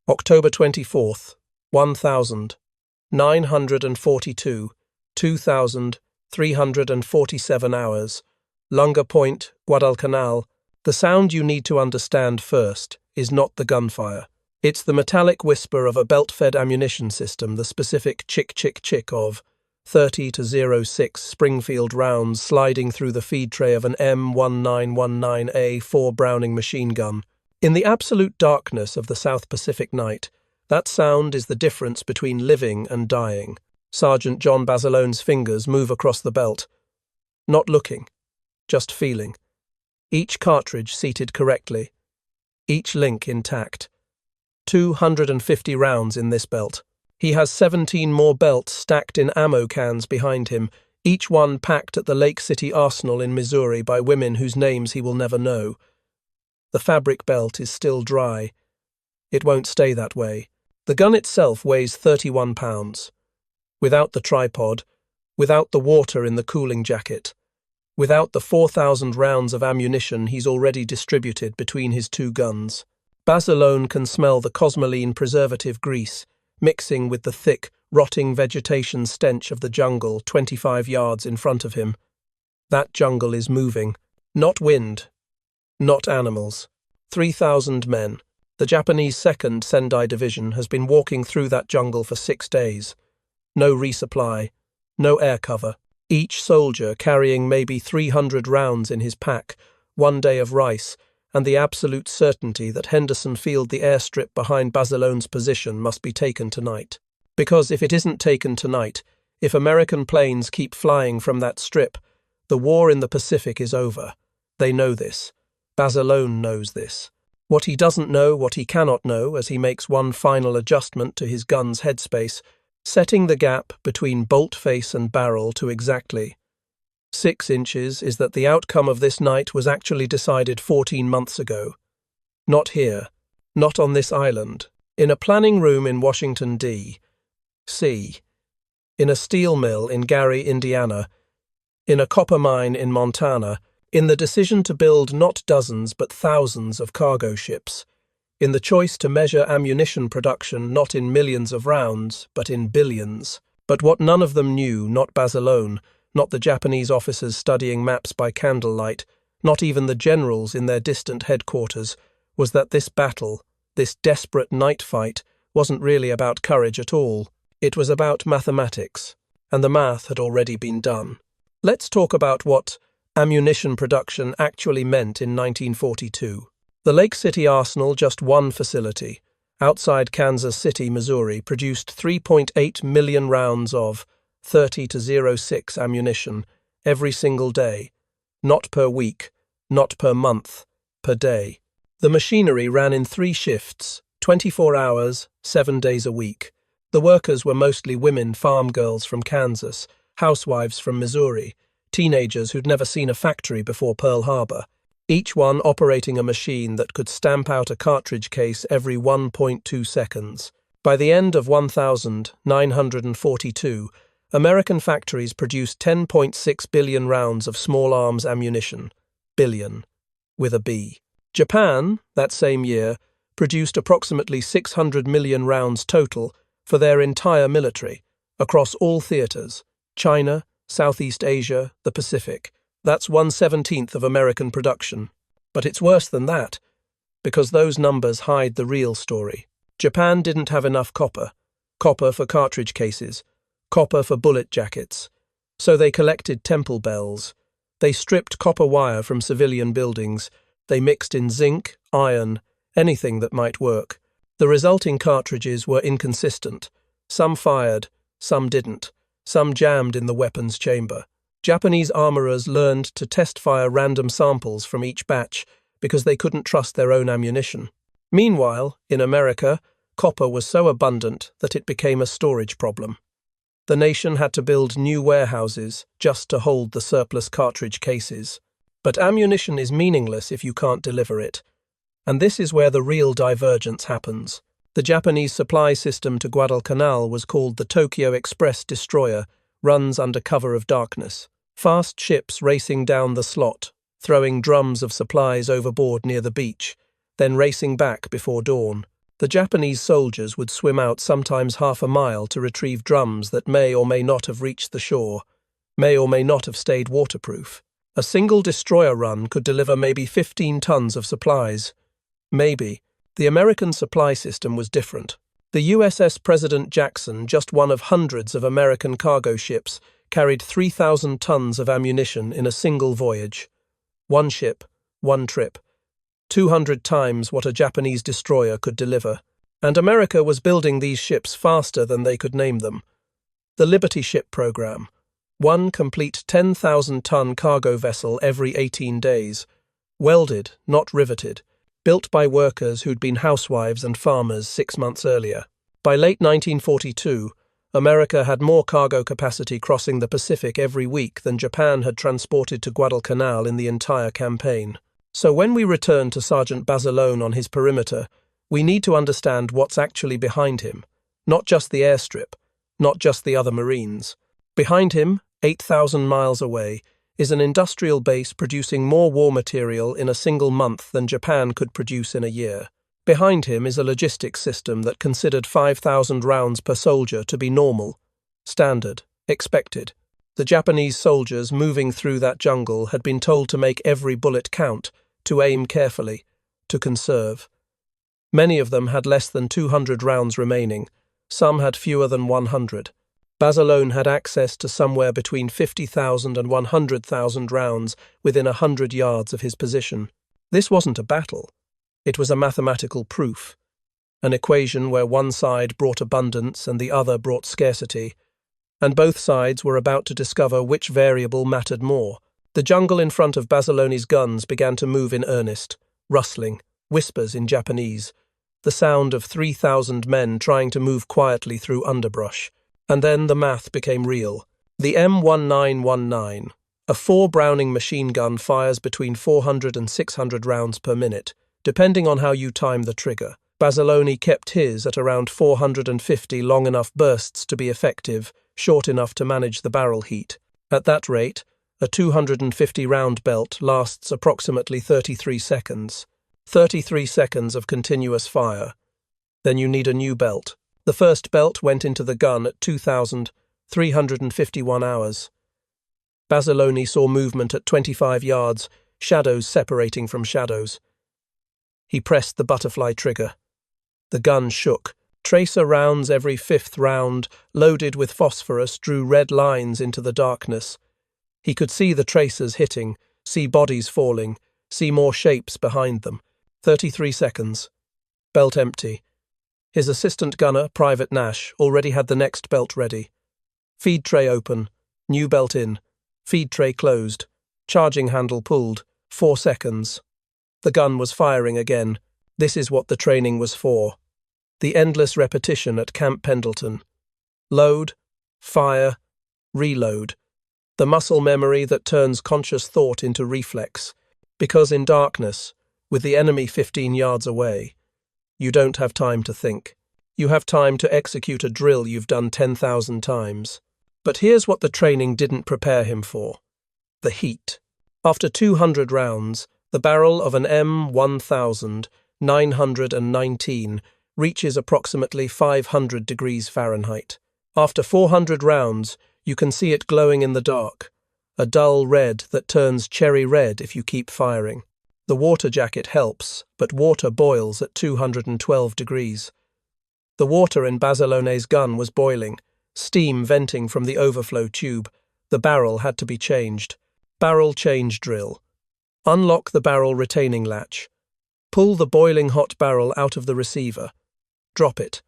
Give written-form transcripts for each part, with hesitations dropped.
October 24th, 1942, 2,347 hours. Lunga Point, Guadalcanal. The sound you need to understand first is not the gunfire. It's the metallic whisper of a belt-fed ammunition system, the specific chick-chick-chick of 30 to 06 Springfield rounds sliding through the feed tray of an M1919A4 Browning machine gun. In the absolute darkness of the South Pacific night, that sound is the difference between living and dying. Sergeant John Basilone's fingers move across the belt. Not looking, just feeling. Each cartridge seated correctly. Each link intact. 250 rounds in this belt. He has 17 more belts stacked in ammo cans behind him, each one packed at the Lake City Arsenal in Missouri by women whose names he will never know. The fabric belt is still dry. It won't stay that way. The gun itself weighs 31 pounds. Without the tripod, without the water in the cooling jacket, without the 4,000 rounds of ammunition he's already distributed between his two guns. Basilone can smell the cosmoline preservative grease, mixing with the thick, rotting vegetation stench of the jungle 25 yards in front of him. That jungle is moving. Not wind. Not animals. 3,000 men. The Japanese 2nd Sendai Division has been walking through that jungle for 6 days. No resupply. No air cover. Each soldier carrying maybe 300 rounds in his pack, 1 day of rice, and the absolute certainty that Henderson Field, the airstrip behind Basilone's position, must be taken tonight. Because if it isn't taken tonight, if American planes keep flying from that strip, the war in the Pacific is over. They know this. Basilone knows this. What he doesn't know, what he cannot know, as he makes one final adjustment to his gun's headspace, setting the gap between bolt face and barrel to exactly 6 inches, is that the outcome of this night was actually decided 14 months ago. Not here, not on this island, in a planning room in Washington, D.C., in a steel mill in Gary, Indiana, in a copper mine in Montana, in the decision to build not dozens but thousands of cargo ships, in the choice to measure ammunition production not in millions of rounds but in billions. But what none of them knew, not Basilone, not the Japanese officers studying maps by candlelight, not even the generals in their distant headquarters, was that this battle, this desperate night fight, wasn't really about courage at all. It was about mathematics, and the math had already been done. Let's talk about what ammunition production actually meant in 1942. The Lake City Arsenal, just one facility, outside Kansas City, Missouri, produced 3.8 million rounds of 30 to 06 ammunition every single day, not per week, not per month, per day. The machinery ran in 3 shifts, 24 hours, 7 days a week. The workers were mostly women farm girls from Kansas, housewives from Missouri, teenagers who'd never seen a factory before Pearl Harbor, each one operating a machine that could stamp out a cartridge case every 1.2 seconds. By the end of 1942, American factories produced 10.6 billion rounds of small arms ammunition. Billion, with a B. Japan, that same year, produced approximately 600 million rounds total for their entire military, across all theaters: China, Southeast Asia, the Pacific. That's 1/17 of American production. But it's worse than that, because those numbers hide the real story. Japan didn't have enough copper for cartridge cases, copper for bullet jackets. So they collected temple bells. They stripped copper wire from civilian buildings. They mixed in zinc, iron, anything that might work. The resulting cartridges were inconsistent. Some fired, some didn't. Some jammed in the weapons chamber. Japanese armorers learned to test-fire random samples from each batch because they couldn't trust their own ammunition. Meanwhile, in America, copper was so abundant that it became a storage problem. The nation had to build new warehouses just to hold the surplus cartridge cases. But ammunition is meaningless if you can't deliver it. And this is where the real divergence happens. The Japanese supply system to Guadalcanal was called the Tokyo Express Destroyer, runs under cover of darkness. Fast ships racing down the slot, throwing drums of supplies overboard near the beach, then racing back before dawn. The Japanese soldiers would swim out sometimes half a mile to retrieve drums that may or may not have reached the shore, may or may not have stayed waterproof. A single destroyer run could deliver maybe 15 tons of supplies. Maybe. The American supply system was different. The USS President Jackson, just one of hundreds of American cargo ships, carried 3,000 tons of ammunition in a single voyage. One ship, one trip. 200 times what a Japanese destroyer could deliver. And America was building these ships faster than they could name them. The Liberty Ship program. One complete 10,000-ton cargo vessel every 18 days. Welded, not riveted. Built by workers who'd been housewives and farmers 6 months earlier. By late 1942, America had more cargo capacity crossing the Pacific every week than Japan had transported to Guadalcanal in the entire campaign. So when we return to Sergeant Basilone on his perimeter, we need to understand what's actually behind him. Not just the airstrip, not just the other Marines. Behind him, 8,000 miles away, is an industrial base producing more war material in a single month than Japan could produce in a year. Behind him is a logistics system that considered 5,000 rounds per soldier to be normal, standard, expected. The Japanese soldiers moving through that jungle had been told to make every bullet count, to aim carefully, to conserve. Many of them had less than 200 rounds remaining, some had fewer than 100. Basilone had access to somewhere between 50,000 and 100,000 rounds within 100 yards of his position. This wasn't a battle. It was a mathematical proof, an equation where one side brought abundance and the other brought scarcity, and both sides were about to discover which variable mattered more. The jungle in front of Basilone's guns began to move in earnest, rustling, whispers in Japanese, the sound of 3,000 men trying to move quietly through underbrush. And then the math became real. The M1919, a 4 Browning machine gun, fires between 400 and 600 rounds per minute, depending on how you time the trigger. Basilone kept his at around 450 long enough bursts to be effective, short enough to manage the barrel heat. At that rate, a 250-round belt lasts approximately 33 seconds. 33 seconds of continuous fire. Then you need a new belt. The first belt went into the gun at 2,351 hours. Basilone saw movement at 25 yards, shadows separating from shadows. He pressed the butterfly trigger. The gun shook. Tracer rounds every 5th round, loaded with phosphorus, drew red lines into the darkness. He could see the tracers hitting, see bodies falling, see more shapes behind them. 33 seconds. Belt empty. His assistant gunner, Private Nash, already had the next belt ready. Feed tray open. New belt in. Feed tray closed. Charging handle pulled. 4 seconds. The gun was firing again. This is what the training was for. The endless repetition at Camp Pendleton. Load, fire, reload. The muscle memory that turns conscious thought into reflex. Because in darkness, with the enemy 15 yards away, you don't have time to think. You have time to execute a drill you've done 10,000 times. But here's what the training didn't prepare him for. The heat. After 200 rounds, the barrel of an M1919 reaches approximately 500 degrees Fahrenheit. After 400 rounds, you can see it glowing in the dark, a dull red that turns cherry red if you keep firing. The water jacket helps, but water boils at 212 degrees. The water in Basilone's gun was boiling, steam venting from the overflow tube. The barrel had to be changed. Barrel change drill. Unlock the barrel retaining latch. Pull the boiling hot barrel out of the receiver. Drop it.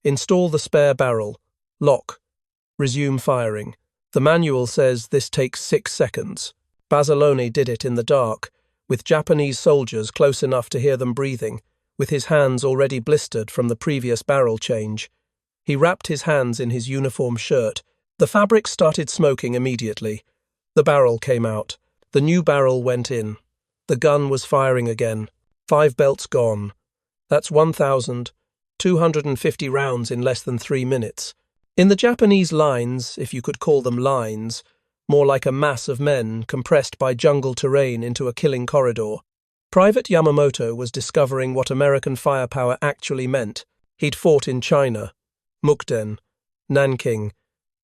Install the spare barrel. Lock. Resume firing. The manual says this takes 6 seconds. Basilone did it in the dark, with Japanese soldiers close enough to hear them breathing, with his hands already blistered from the previous barrel change. He wrapped his hands in his uniform shirt. The fabric started smoking immediately. The barrel came out. The new barrel went in. The gun was firing again. 5 belts gone. That's 1,250 rounds in less than 3 minutes. In the Japanese lines, if you could call them lines, more like a mass of men compressed by jungle terrain into a killing corridor, Private Yamamoto was discovering what American firepower actually meant. He'd fought in China, Mukden, Nanking.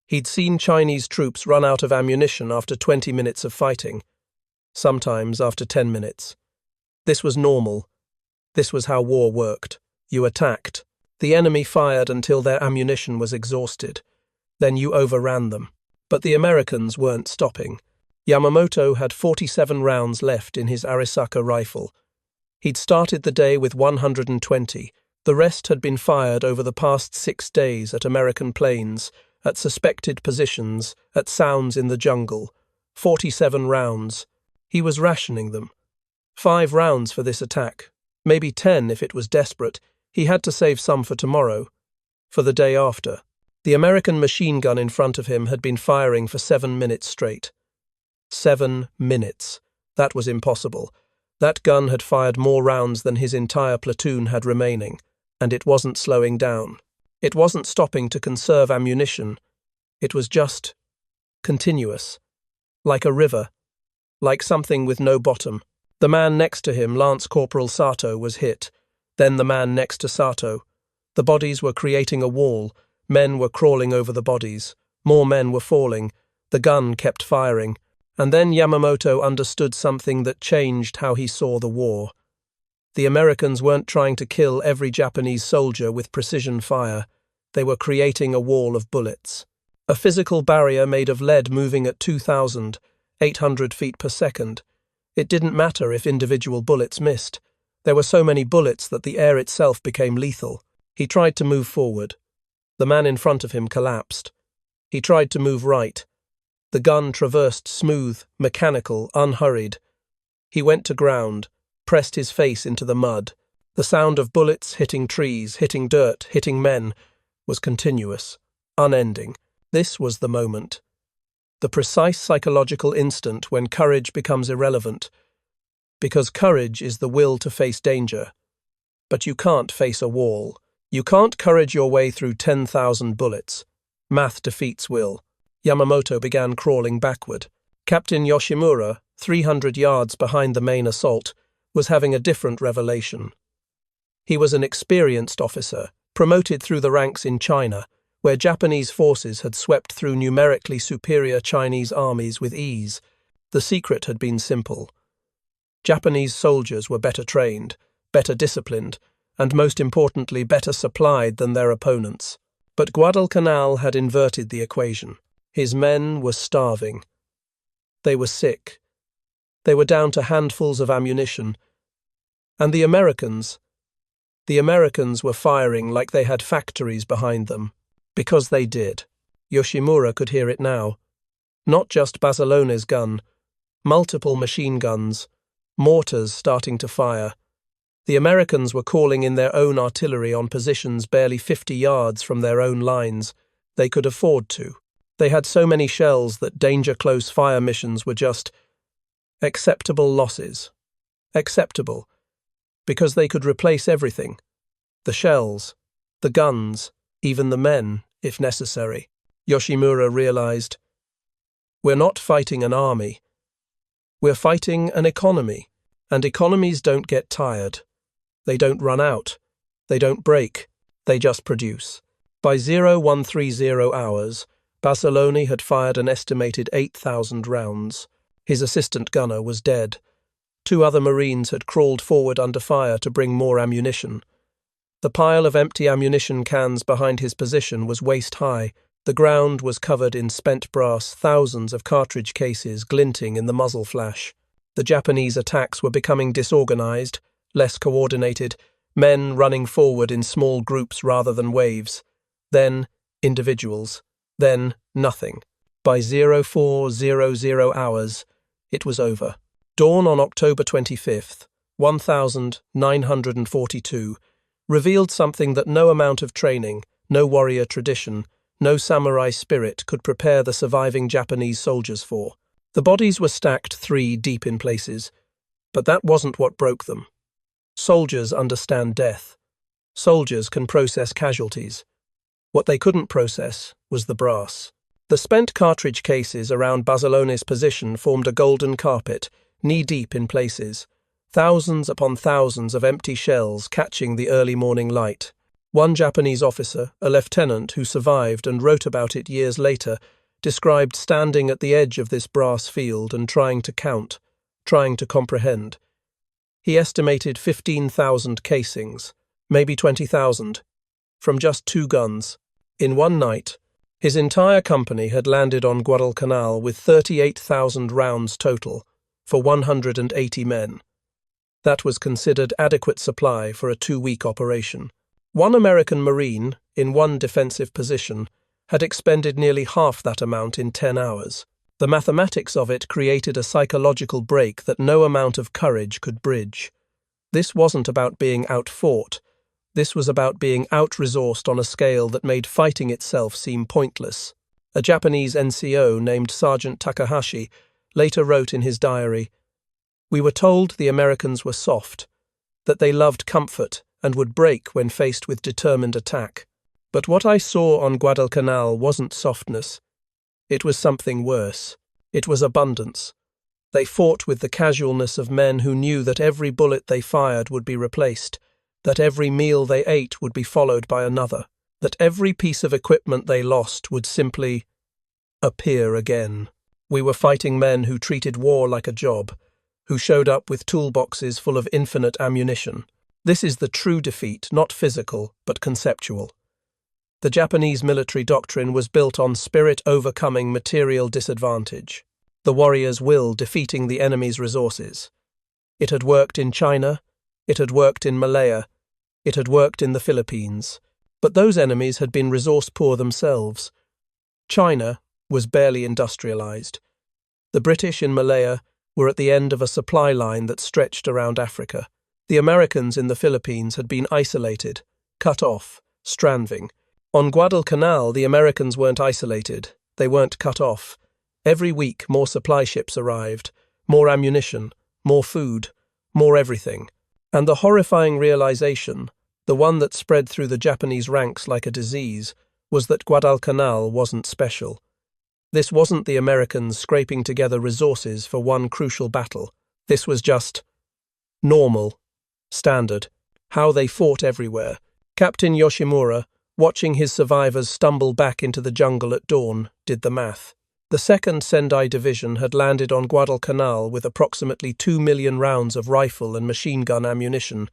He'd seen Chinese troops run out of ammunition after 20 minutes of fighting, sometimes after 10 minutes. This was normal. This was how war worked. You attacked. The enemy fired until their ammunition was exhausted. Then you overran them. But the Americans weren't stopping. Yamamoto had 47 rounds left in his Arisaka rifle. He'd started the day with 120. The rest had been fired over the past 6 days at American planes, at suspected positions, at sounds in the jungle. 47 rounds. He was rationing them. 5 rounds for this attack. Maybe 10 if it was desperate. He had to save some for tomorrow. For the day after. The American machine gun in front of him had been firing for 7 minutes straight. 7 minutes. That was impossible. That gun had fired more rounds than his entire platoon had remaining, and it wasn't slowing down. It wasn't stopping to conserve ammunition. It was just continuous. Like a river. Like something with no bottom. The man next to him, Lance Corporal Sato, was hit. Then the man next to Sato. The bodies were creating a wall. Men were crawling over the bodies. More men were falling. The gun kept firing. And then Yamamoto understood something that changed how he saw the war. The Americans weren't trying to kill every Japanese soldier with precision fire. They were creating a wall of bullets. A physical barrier made of lead moving at 2,800 feet per second. It didn't matter if individual bullets missed. There were so many bullets that the air itself became lethal. He tried to move forward. The man in front of him collapsed. He tried to move right. The gun traversed smooth, mechanical, unhurried. He went to ground, pressed his face into the mud. The sound of bullets hitting trees, hitting dirt, hitting men was continuous, unending. This was the moment. The precise psychological instant when courage becomes irrelevant. Because courage is the will to face danger. But you can't face a wall. You can't courage your way through 10,000 bullets. Math defeats will. Yamamoto began crawling backward. Captain Yoshimura, 300 yards behind the main assault, was having a different revelation. He was an experienced officer, promoted through the ranks in China, where Japanese forces had swept through numerically superior Chinese armies with ease. The secret had been simple. Japanese soldiers were better trained, better disciplined, and most importantly better supplied than their opponents. But Guadalcanal had inverted the equation. His men were starving. They were sick. They were down to handfuls of ammunition. And the Americans were firing like they had factories behind them. Because they did. Yoshimura could hear it now. Not just Basilone's gun. Multiple machine guns. Mortars starting to fire. The Americans were calling in their own artillery on positions barely 50 yards from their own lines. They could afford to. They had so many shells that danger-close fire missions were just acceptable losses. Acceptable. Because they could replace everything. The shells, the guns, even the men, if necessary. Yoshimura realized, we're not fighting an army. We're fighting an economy. And economies don't get tired. They don't run out. They don't break. They just produce. By 0130 hours, Basilone had fired an estimated 8,000 rounds. His assistant gunner was dead. 2 other Marines had crawled forward under fire to bring more ammunition. The pile of empty ammunition cans behind his position was waist-high. The ground was covered in spent brass, thousands of cartridge cases glinting in the muzzle flash. The Japanese attacks were becoming disorganized, less coordinated, men running forward in small groups rather than waves. Then, individuals. Then, nothing. By 0400 hours, it was over. Dawn on October 25th, 1942, revealed something that no amount of training, no warrior tradition, no samurai spirit could prepare the surviving Japanese soldiers for. The bodies were stacked 3 deep in places, but that wasn't what broke them. Soldiers understand death. Soldiers can process casualties. What they couldn't process was the brass. The spent cartridge cases around Basilone's position formed a golden carpet, knee-deep in places. thousands upon thousands of empty shells catching the early morning light. One Japanese officer, a lieutenant who survived and wrote about it years later, described standing at the edge of this brass field and trying to count, trying to comprehend. He estimated 15,000 casings, maybe 20,000, from just 2 guns. In one night, his entire company had landed on Guadalcanal with 38,000 rounds total, for 180 men. That was considered adequate supply for a 2-week operation. One American Marine, in one defensive position, had expended nearly half that amount in 10 hours. The mathematics of it created a psychological break that no amount of courage could bridge. This wasn't about being outfought. This was about being out-resourced on a scale that made fighting itself seem pointless. A Japanese NCO named Sergeant Takahashi later wrote in his diary, "We were told the Americans were soft, that they loved comfort and would break when faced with determined attack. But what I saw on Guadalcanal wasn't softness. It was something worse. It was abundance. They fought with the casualness of men who knew that every bullet they fired would be replaced, that every meal they ate would be followed by another, that every piece of equipment they lost would simply appear again. We were fighting men who treated war like a job, who showed up with toolboxes full of infinite ammunition. This is the true defeat, not physical, but conceptual. The Japanese military doctrine was built on spirit overcoming material disadvantage, the warrior's will defeating the enemy's resources. It had worked in China, it had worked in Malaya, it had worked in the Philippines, but those enemies had been resource-poor themselves. China was barely industrialized. The British in Malaya were at the end of a supply line that stretched around Africa. The Americans in the Philippines had been isolated, cut off, stranding. On Guadalcanal, the Americans weren't isolated, they weren't cut off. Every week more supply ships arrived, more ammunition, more food, more everything. And the horrifying realization, the one that spread through the Japanese ranks like a disease, was that Guadalcanal wasn't special. This wasn't the Americans scraping together resources for one crucial battle. This was just normal, standard, how they fought everywhere. Captain Yoshimura, watching his survivors stumble back into the jungle at dawn, did the math. The 2nd Sendai Division had landed on Guadalcanal with approximately 2 million rounds of rifle and machine gun ammunition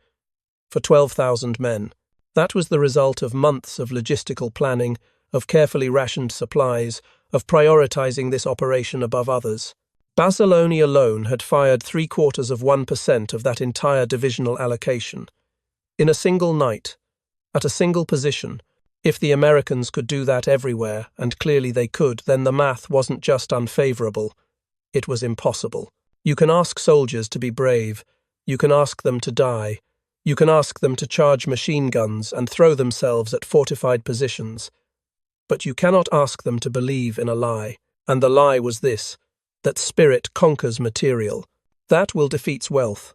for 12,000 men. That was the result of months of logistical planning, of carefully rationed supplies, of prioritizing this operation above others. Basilone alone had fired 0.75% of that entire divisional allocation. In a single night, at a single position. If the Americans could do that everywhere, and clearly they could, then the math wasn't just unfavorable, it was impossible. You can ask soldiers to be brave, you can ask them to die, you can ask them to charge machine guns and throw themselves at fortified positions, but you cannot ask them to believe in a lie. And the lie was this, that spirit conquers material. That will defeats wealth.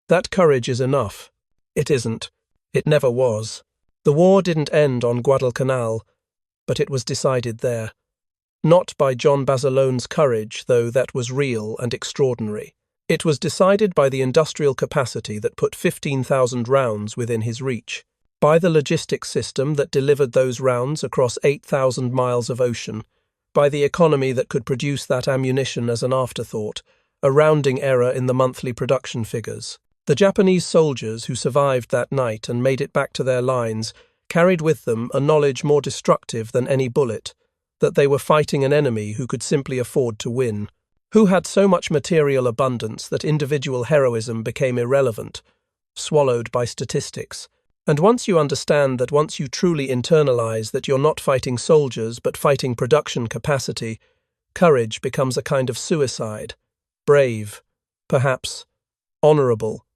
That courage is enough. It isn't. It never was. The war didn't end on Guadalcanal, but it was decided there. Not by John Basilone's courage, though that was real and extraordinary. It was decided by the industrial capacity that put 15,000 rounds within his reach, by the logistics system that delivered those rounds across 8,000 miles of ocean, by the economy that could produce that ammunition as an afterthought, a rounding error in the monthly production figures. The Japanese soldiers who survived that night and made it back to their lines carried with them a knowledge more destructive than any bullet, that they were fighting an enemy who could simply afford to win, who had so much material abundance that individual heroism became irrelevant, swallowed by statistics. And once you understand that, once you truly internalize that you're not fighting soldiers but fighting production capacity, courage becomes a kind of suicide, brave, perhaps, honorable,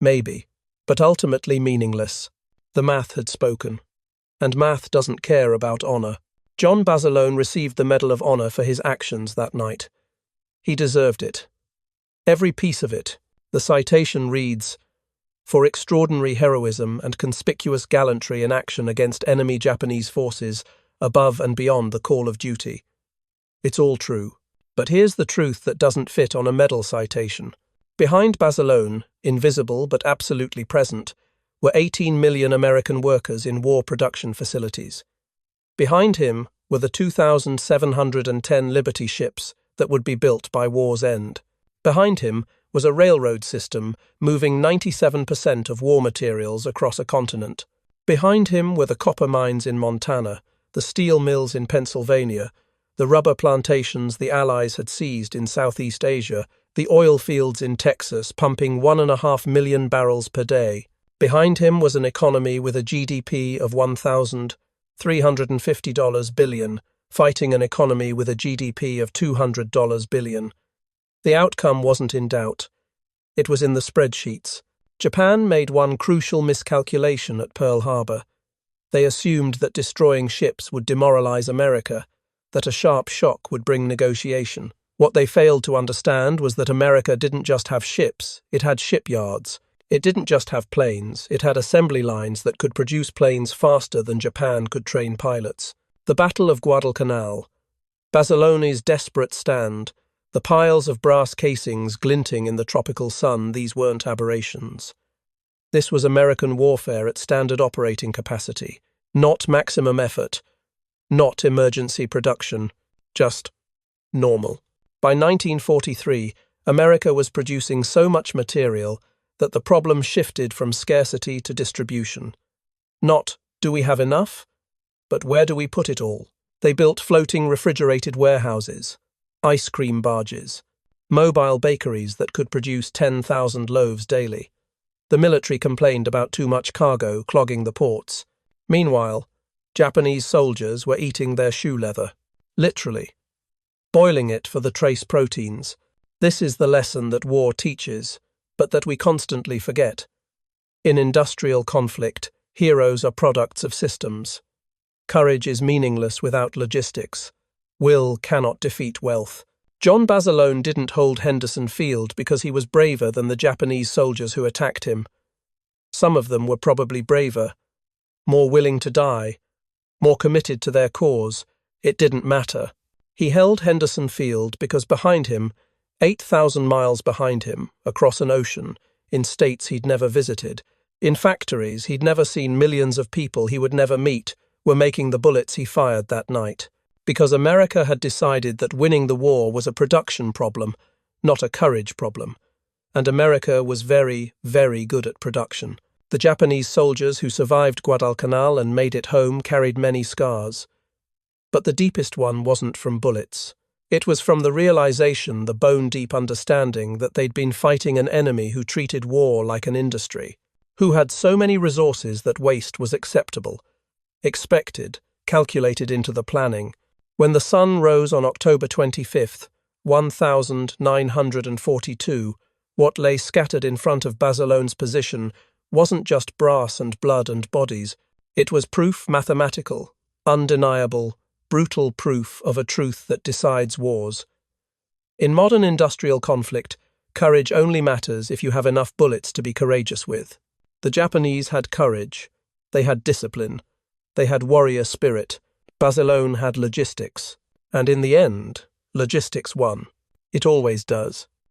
maybe, but ultimately meaningless. The math had spoken. And math doesn't care about honor. John Basilone received the Medal of Honor for his actions that night. He deserved it. Every piece of it. The citation reads, "For extraordinary heroism and conspicuous gallantry in action against enemy Japanese forces, above and beyond the call of duty." It's all true. But here's the truth that doesn't fit on a medal citation. Behind Basilone, invisible but absolutely present, were 18 million American workers in war production facilities. Behind him were the 2,710 Liberty ships that would be built by war's end. Behind him was a railroad system moving 97% of war materials across a continent. Behind him were the copper mines in Montana, the steel mills in Pennsylvania, the rubber plantations the Allies had seized in Southeast Asia, the oil fields in Texas pumping 1.5 million barrels per day. Behind him was an economy with a GDP of $1,350 billion, fighting an economy with a GDP of $200 billion. The outcome wasn't in doubt. It was in the spreadsheets. Japan made one crucial miscalculation at Pearl Harbor. They assumed that destroying ships would demoralize America, that a sharp shock would bring negotiation. What they failed to understand was that America didn't just have ships, it had shipyards. It didn't just have planes, it had assembly lines that could produce planes faster than Japan could train pilots. The Battle of Guadalcanal, Basilone's desperate stand, the piles of brass casings glinting in the tropical sun, these weren't aberrations. This was American warfare at standard operating capacity, not maximum effort, not emergency production, just normal. By 1943, America was producing so much material that the problem shifted from scarcity to distribution. Not, do we have enough? But where do we put it all? They built floating refrigerated warehouses, ice cream barges, mobile bakeries that could produce 10,000 loaves daily. The military complained about too much cargo clogging the ports. Meanwhile, Japanese soldiers were eating their shoe leather, literally, boiling it for the trace proteins. This is the lesson that war teaches, but that we constantly forget. In industrial conflict, heroes are products of systems. Courage is meaningless without logistics. Will cannot defeat wealth. John Basilone didn't hold Henderson Field because he was braver than the Japanese soldiers who attacked him. Some of them were probably braver, more willing to die, more committed to their cause. It didn't matter. He held Henderson Field because behind him, 8,000 miles behind him, across an ocean, in states he'd never visited, in factories he'd never seen, millions of people he would never meet were making the bullets he fired that night. Because America had decided that winning the war was a production problem, not a courage problem. And America was very, very good at production. The Japanese soldiers who survived Guadalcanal and made it home carried many scars. But the deepest one wasn't from bullets. It was from the realization, the bone-deep understanding that they'd been fighting an enemy who treated war like an industry, who had so many resources that waste was acceptable, expected, calculated into the planning. When the sun rose on October 25th, 1942, what lay scattered in front of Basilone's position wasn't just brass and blood and bodies. It was proof, mathematical, undeniable, brutal proof of a truth that decides wars. In modern industrial conflict, courage only matters if you have enough bullets to be courageous with. The Japanese had courage. They had discipline. They had warrior spirit. Basilone had logistics. And in the end, logistics won. It always does.